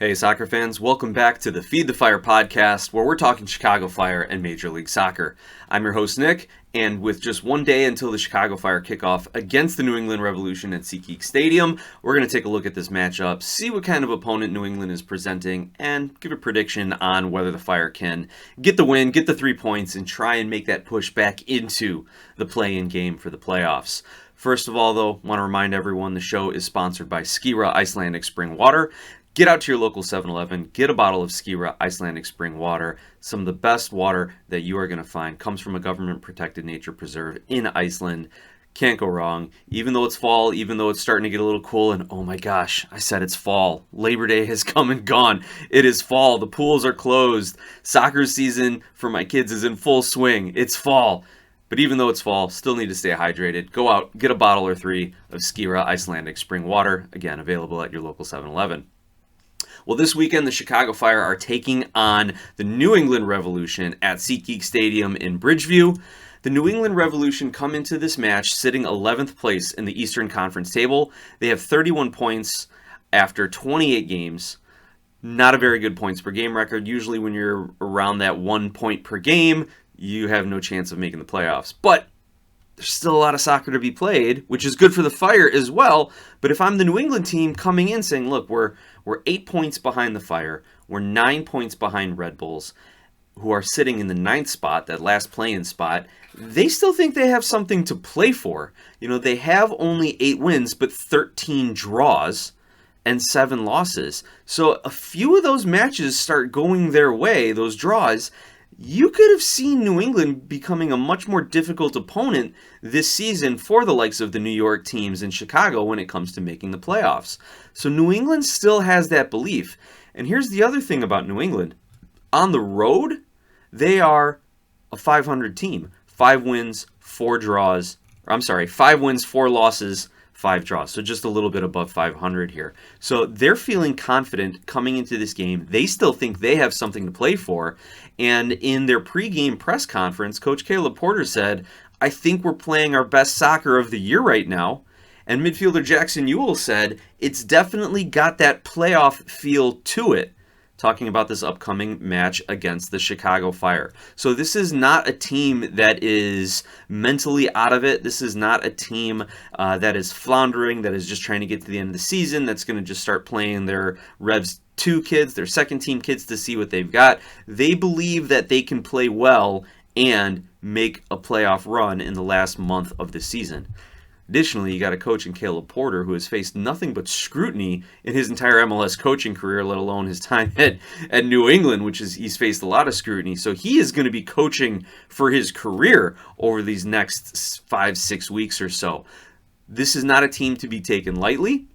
Hey soccer fans, welcome back to the Feed the Fire podcast where we're talking Chicago Fire and Major League Soccer. I'm your host Nick, and with just one day until the Chicago Fire kickoff against the New England Revolution at SeatGeek Stadium, we're going to take a look at this matchup, see what kind of opponent New England is presenting, and give a prediction on whether the Fire can get the win, get the 3 points, and try and make that push back into the play-in game for the playoffs. First of all, though, I want to remind everyone the show is sponsored by Skira Icelandic Spring Water. Get out to your local 7-Eleven, get a bottle of Skira Icelandic Spring Water. Some of the best water that you are going to find comes from a government-protected nature preserve in Iceland. Can't go wrong. Even though it's fall, even though it's starting to get a little cool, and oh my gosh, I said it's fall. Labor Day has come and gone. It is fall. The pools are closed. Soccer season for my kids is in full swing. It's fall. But even though it's fall, still need to stay hydrated. Go out, get a bottle or 3 of Skira Icelandic Spring Water. Again, available at your local 7-Eleven. Well, this weekend, the Chicago Fire are taking on the New England Revolution at SeatGeek Stadium in Bridgeview. The New England Revolution come into this match sitting 11th place in the Eastern Conference table. They have 31 points after 28 games. Not a very good points per game record. Usually when you're around that 1 point per game, you have no chance of making the playoffs. But there's still a lot of soccer to be played, which is good for the Fire as well. But if I'm the New England team coming in saying, look, we're 8 points behind the Fire, we're 9 points behind Red Bulls, who are sitting in the 9th spot, that last play-in spot, they still think they have something to play for. You know, they have only 8 wins, but 13 draws and 7 losses. So a few of those matches start going their way, those draws. You could have seen New England becoming a much more difficult opponent this season for the likes of the New York teams in Chicago when it comes to making the playoffs. So New England still has that belief. And here's the other thing about New England. On the road, they are a 500 team. 5 wins, 4 draws. 5 wins, 4 losses, 5 draws. So just a little bit above 500 here. So they're feeling confident coming into this game. They still think they have something to play for. And in their pregame press conference, Coach Caleb Porter said, I think we're playing our best soccer of the year right now. And midfielder Jackson Ewell said, it's definitely got that playoff feel to it, talking about this upcoming match against the Chicago Fire. So this is not a team that is mentally out of it. This is not a team that is floundering, that is just trying to get to the end of the season, that's going to just start playing their Revs 2 kids, their second team kids to see what they've got. They believe that they can play well and make a playoff run in the last month of the season. Additionally, you got a coach in Caleb Porter who has faced nothing but scrutiny in his entire MLS coaching career, let alone his time at New England, he's faced a lot of scrutiny. So he is going to be coaching for his career over these next 5-6 weeks or so. This is not a team to be taken lightly.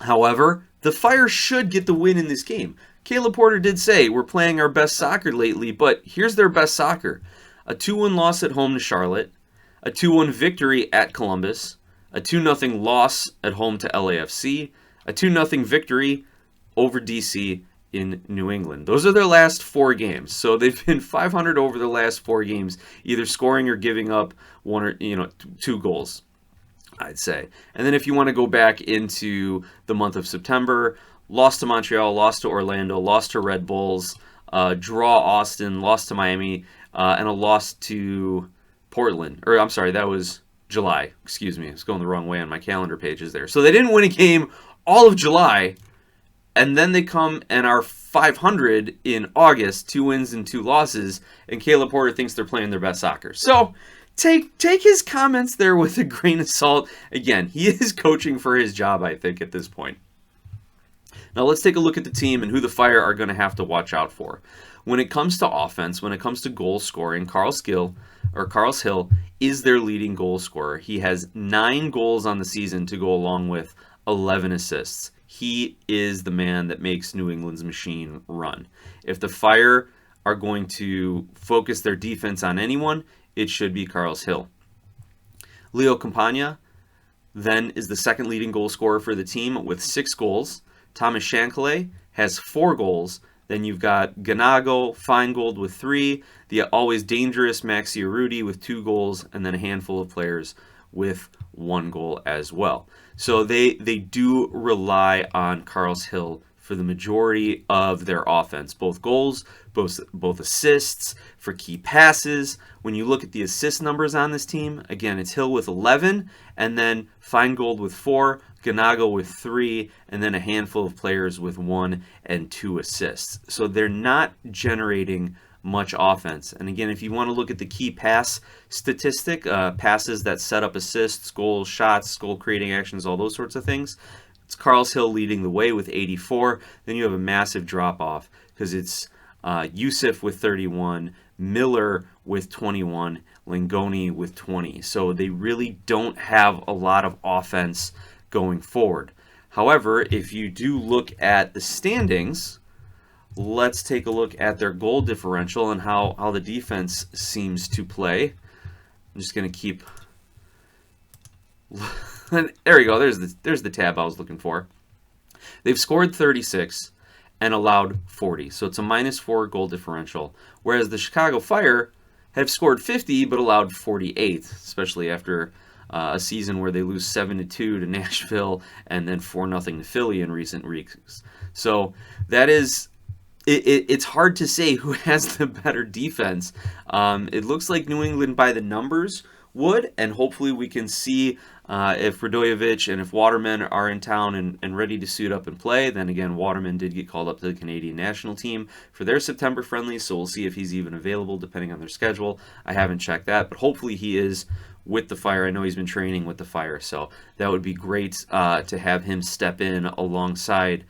However, the Fire should get the win in this game. Caleb Porter did say, we're playing our best soccer lately, but here's their best soccer. A 2-1 loss at home to Charlotte, a 2-1 victory at Columbus, a 2-0 loss at home to LAFC, a 2-0 victory over DC in New England. Those are their last 4 games. So they've been 500 over the last 4 games, either scoring or giving up 1 or 2 goals, I'd say. And then if you want to go back into the month of September, lost to Montreal, lost to Orlando, lost to Red Bulls, draw Austin, lost to Miami, and a loss to Portland. That was July. Excuse me. I was going the wrong way on my calendar pages there. So they didn't win a game all of July, and then they come and are 500 in August, 2 wins and 2 losses, and Caleb Porter thinks they're playing their best soccer. So take his comments there with a grain of salt. Again, he is coaching for his job, I think, at this point. Now let's take a look at the team and who the Fire are going to have to watch out for. When it comes to offense, when it comes to goal scoring, Carles Hill is their leading goal scorer. He has 9 goals on the season to go along with 11 assists. He is the man that makes New England's machine run. If the Fire are going to focus their defense on anyone, it should be Carles Hill. Leo Campagna then is the second leading goal scorer for the team with 6 goals. Thomas Shankele has 4 goals. Then you've got Ganago, Feingold with 3, the always dangerous Maxi Urruti with 2 goals, and then a handful of players with 1 goal as well. So they do rely on Carles Hill for the majority of their offense, both goals, both assists, for key passes. When you look at the assist numbers on this team, again, it's Hill with 11, and then Feingold with 4, Ganago with 3, and then a handful of players with 1 and 2 assists. So they're not generating much offense. And again, if you want to look at the key pass statistic, passes that set up assists, goals, shots, goal creating actions, all those sorts of things, it's Carles Hill leading the way with 84. Then you have a massive drop off because it's Yusuf with 31, Miller with 21, Langoni with 20. So they really don't have a lot of offense going forward. However, if you do look at the standings, let's take a look at their goal differential and how the defense seems to play. I'm just going to keep... There we go. There's the tab I was looking for. They've scored 36 and allowed 40. So it's a -4 goal differential. Whereas the Chicago Fire have scored 50 but allowed 48, especially after a season where they lose 7-2 to Nashville and then 4-0 to Philly in recent weeks. So that is... It's hard to say who has the better defense. It looks like New England by the numbers would, and hopefully we can see if Radojevic and if Waterman are in town and ready to suit up and play. Then again, Waterman did get called up to the Canadian national team for their September friendly, so we'll see if he's even available depending on their schedule. I haven't checked that, but hopefully he is with the Fire. I know he's been training with the Fire, so that would be great to have him step in alongside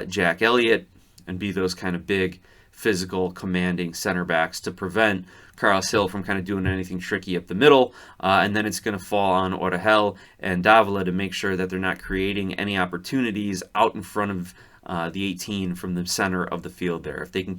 Jack Elliott and be those kind of big, physical, commanding center backs to prevent Carles Hill from kind of doing anything tricky up the middle. And then it's going to fall on Orahel and Davila to make sure that they're not creating any opportunities out in front of the 18 from the center of the field there. If they can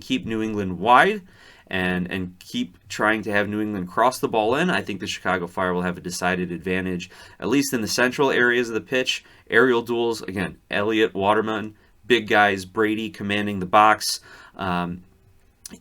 keep New England wide and keep trying to have New England cross the ball in, I think the Chicago Fire will have a decided advantage, at least in the central areas of the pitch. Aerial duels, again, Elliott, Waterman, big guys, Brady commanding the box.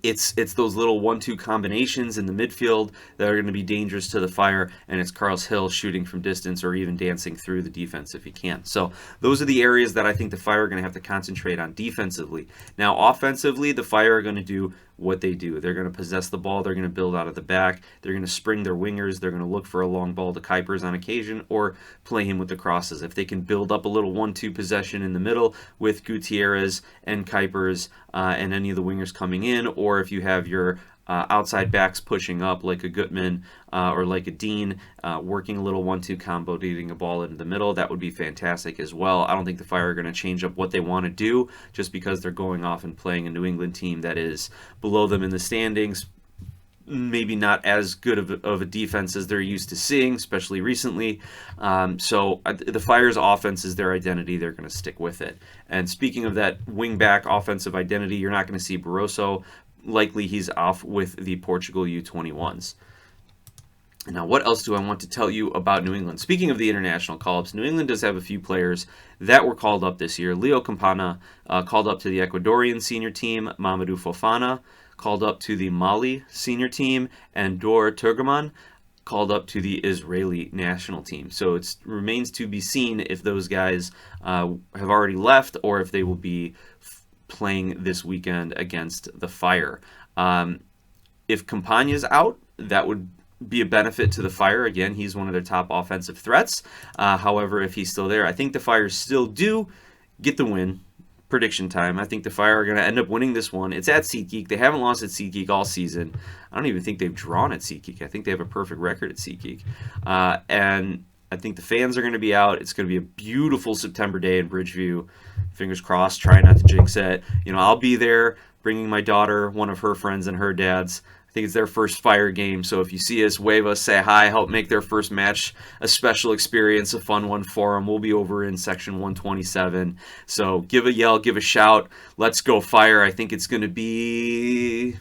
It's those little 1-2 combinations in the midfield that are going to be dangerous to the Fire, and it's Carles Hill shooting from distance or even dancing through the defense if he can. So those are the areas that I think the Fire are going to have to concentrate on defensively. Now, offensively, the Fire are going to do what they do. They're going to possess the ball. They're going to build out of the back. They're going to spring their wingers. They're going to look for a long ball to Kuipers on occasion or play him with the crosses. If they can build up a little 1-2 possession in the middle with Gutierrez and Kuipers and any of the wingers coming in, or if you have your outside backs pushing up like a Gutman or like a Dean, working a little 1-2 combo, getting a ball into the middle, that would be fantastic as well. I don't think the Fire are going to change up what they want to do just because they're going off and playing a New England team that is below them in the standings, maybe not as good of a defense as they're used to seeing, especially recently. So the Fire's offense is their identity. They're going to stick with it. And speaking of that wing-back offensive identity, you're not going to see Barroso. Likely he's off with the Portugal U21s. Now, what else do I want to tell you about New England? Speaking of the international call-ups, New England does have a few players that were called up this year. Leo Campana called up to the Ecuadorian senior team. Mamadou Fofana called up to the Mali senior team. And Dor Turgaman called up to the Israeli national team. So it remains to be seen if those guys have already left or if they will be playing this weekend against the Fire. If Campana's out, that would be a benefit to the Fire. Again, he's one of their top offensive threats. However, if he's still there, I think the Fire still do get the win. Prediction time. I think the Fire are going to end up winning this one. It's at SeatGeek. They haven't lost at SeatGeek all season. I don't even think they've drawn at SeatGeek. I think they have a perfect record at SeatGeek. And I think the fans are going to be out. It's going to be a beautiful September day in Bridgeview. Fingers crossed. Try not to jinx it. I'll be there bringing my daughter, one of her friends, and her dad's. I think it's their first Fire game, so if you see us, wave us, say hi, help make their first match a special experience, a fun one for them. We'll be over in section 127, so give a yell, give a shout. Let's go Fire. I think it's going to be...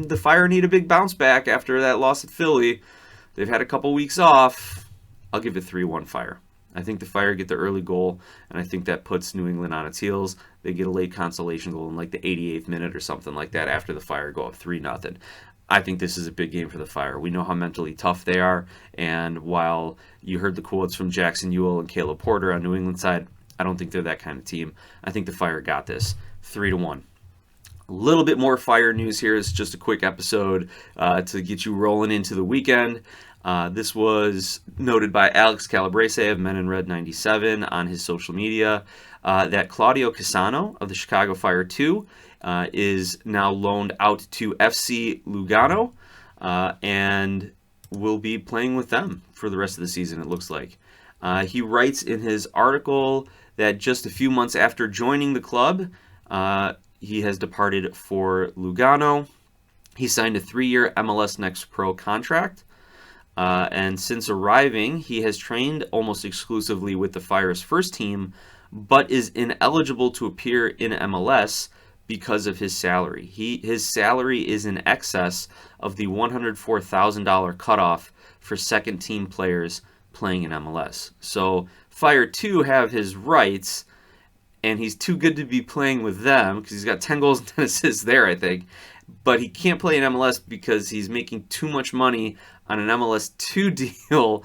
the Fire need a big bounce back after that loss at Philly. They've had a couple weeks off. I'll give it 3-1 Fire. I think the Fire get the early goal, and I think that puts New England on its heels. They get a late consolation goal in like the 88th minute or something like that after the Fire go up 3-0. I think this is a big game for the Fire. We know how mentally tough they are, and while you heard the quotes from Jackson Ewell and Caleb Porter on New England side, I don't think they're that kind of team. I think the Fire got this 3-1. A little bit more Fire news here. It's just a quick episode to get you rolling into the weekend. This was noted by Alex Calabrese of Men in Red 97 on his social media that Claudio Cassano of the Chicago Fire 2 is now loaned out to FC Lugano and will be playing with them for the rest of the season, it looks like. He writes in his article that just a few months after joining the club, he has departed for Lugano. He signed a 3-year MLS Next Pro contract. And since arriving, he has trained almost exclusively with the Fire's first team, but is ineligible to appear in MLS because of his salary. His salary is in excess of the $104,000 cutoff for second-team players playing in MLS. So Fire 2 have his rights, and he's too good to be playing with them because he's got 10 goals and 10 assists there, I think. But he can't play in MLS because he's making too much money on an MLS 2 deal.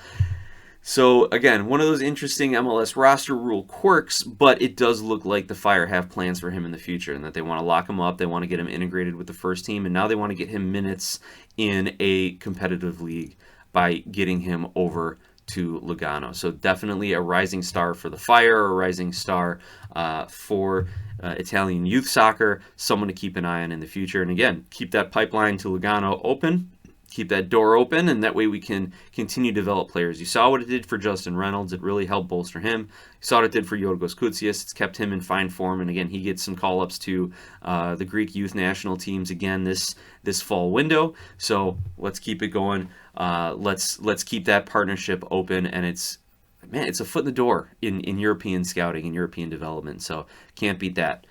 So, again, one of those interesting MLS roster rule quirks, but it does look like the Fire have plans for him in the future and that they want to lock him up, they want to get him integrated with the first team, and now they want to get him minutes in a competitive league by getting him over to Lugano. So definitely a rising star for the Fire, a rising star for Italian youth soccer, someone to keep an eye on in the future. And again, keep that pipeline to Lugano open, keep that door open, and that way we can continue to develop players. You saw what it did for Justin Reynolds. It really helped bolster him. You saw what it did for Yorgos Koutsias. It's kept him in fine form, and again, he gets some call-ups to the Greek youth national teams again this fall window. So let's keep it going. Let's keep that partnership open, and it's a foot in the door in European scouting and European development. So can't beat that.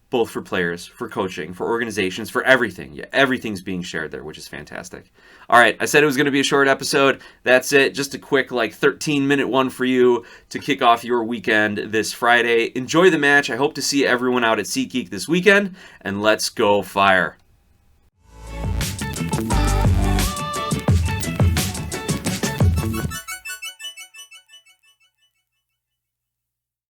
Both for players, for coaching, for organizations, for everything. Yeah, everything's being shared there, which is fantastic. All right, I said it was going to be a short episode. That's it. Just a quick 13-minute one for you to kick off your weekend this Friday. Enjoy the match. I hope to see everyone out at SeatGeek this weekend, and let's go Fire.